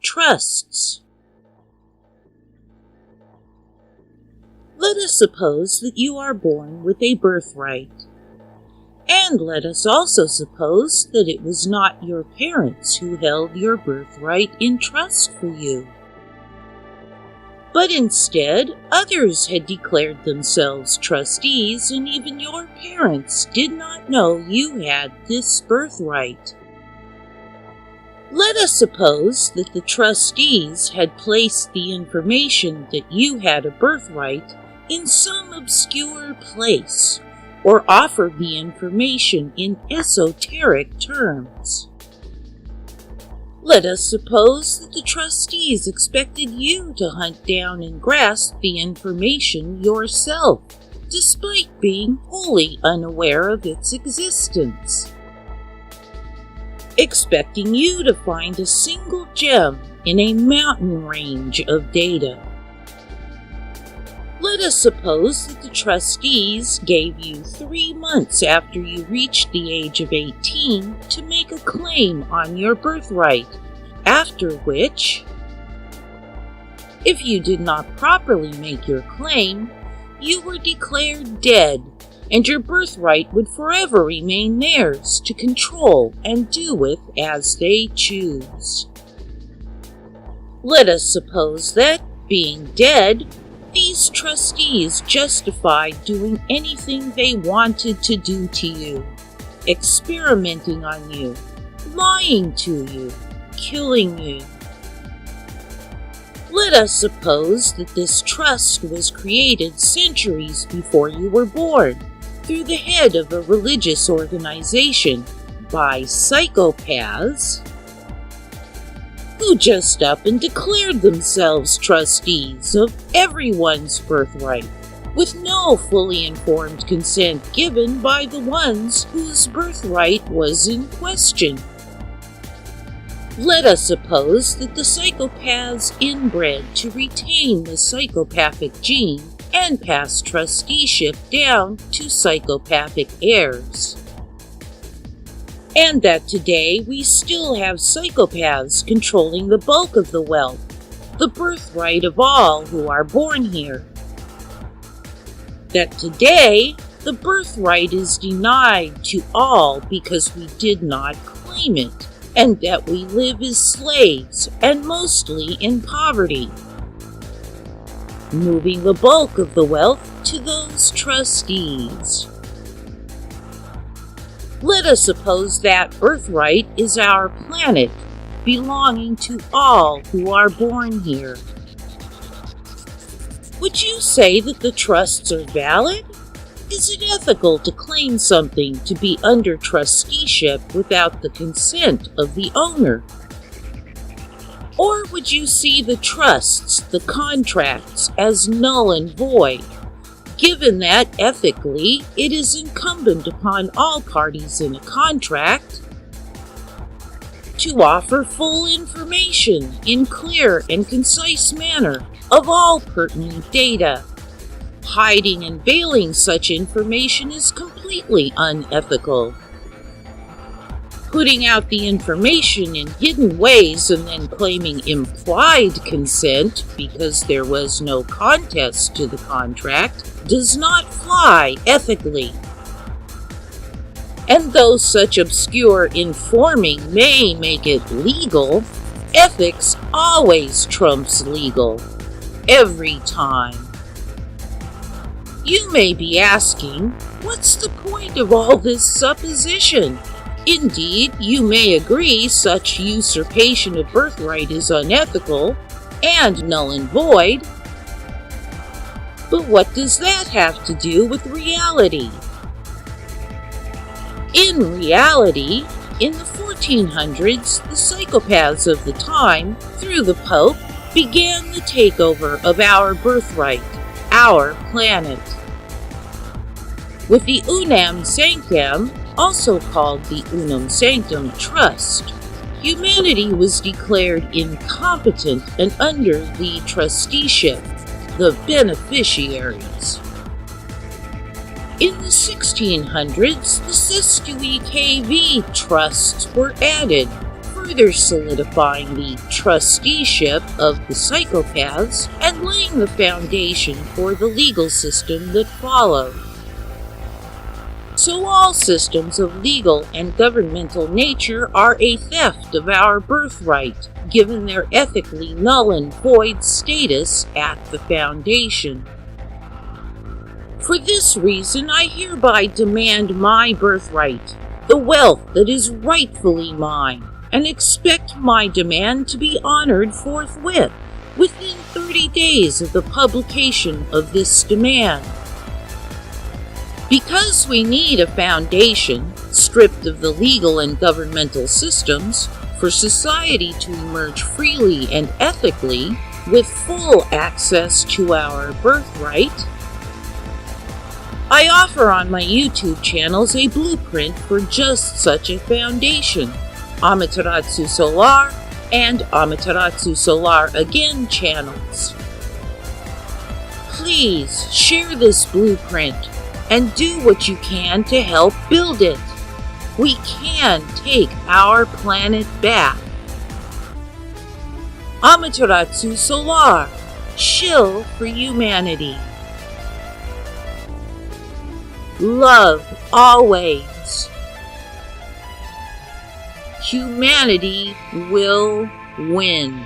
trusts. Let us suppose that you are born with a birthright. And let us also suppose that it was not your parents who held your birthright in trust for you. But instead, others had declared themselves trustees, and even your parents did not know you had this birthright. Let us suppose that the trustees had placed the information that you had a birthright in some obscure place, or offered the information in esoteric terms. Let us suppose that the trustees expected you to hunt down and grasp the information yourself, despite being wholly unaware of its existence. Expecting you to find a single gem in a mountain range of data. Let us suppose that the trustees gave you 3 months after you reached the age of 18 to make a claim on your birthright, after which, if you did not properly make your claim, you were declared dead, and your birthright would forever remain theirs to control and do with as they choose. Let us suppose that, being dead, these trustees justified doing anything they wanted to do to you, experimenting on you, lying to you, killing you. Let us suppose that this trust was created centuries before you were born, through the head of a religious organization, by psychopaths who just up and declared themselves trustees of everyone's birthright, with no fully informed consent given by the ones whose birthright was in question. Let us suppose that the psychopaths inbred to retain the psychopathic gene and pass trusteeship down to psychopathic heirs. And that today we still have psychopaths controlling the bulk of the wealth, the birthright of all who are born here. That today the birthright is denied to all because we did not claim it, and that we live as slaves and mostly in poverty, moving the bulk of the wealth to those trustees. Let us suppose that birthright is our planet, belonging to all who are born here. Would you say that the trusts are valid? Is it ethical to claim something to be under trusteeship without the consent of the owner? Or would you see the trusts, the contracts, as null and void, given that, ethically, it is incumbent upon all parties in a contract to offer full information in clear and concise manner of all pertinent data? Hiding and veiling such information is completely unethical. Putting out the information in hidden ways and then claiming implied consent because there was no contest to the contract does not fly ethically. And though such obscure informing may make it legal, ethics always trumps legal, every time. You may be asking, what's the point of all this supposition? Indeed, you may agree such usurpation of birthright is unethical and null and void. But what does that have to do with reality? In reality, in the 1400s, the psychopaths of the time, through the Pope, began the takeover of our birthright, our planet. With the Unam Sanctam, also called the Unum Sanctum Trust, humanity was declared incompetent and under the trusteeship, the beneficiaries. In the 1600s, the Sestui KV trusts were added for further solidifying the trusteeship of the psychopaths and laying the foundation for the legal system that followed. So all systems of legal and governmental nature are a theft of our birthright, given their ethically null and void status at the foundation. For this reason, I hereby demand my birthright, the wealth that is rightfully mine, and expect my demand to be honored forthwith, within 30 days of the publication of this demand. Because we need a foundation, stripped of the legal and governmental systems, for society to emerge freely and ethically, with full access to our birthright, I offer on my YouTube channels a blueprint for just such a foundation, Amaterasu Solar and Amaterasu Solar Again channels. Please share this blueprint and do what you can to help build it. We can take our planet back. Amaterasu Solar, shill for humanity. Love always. Humanity will win.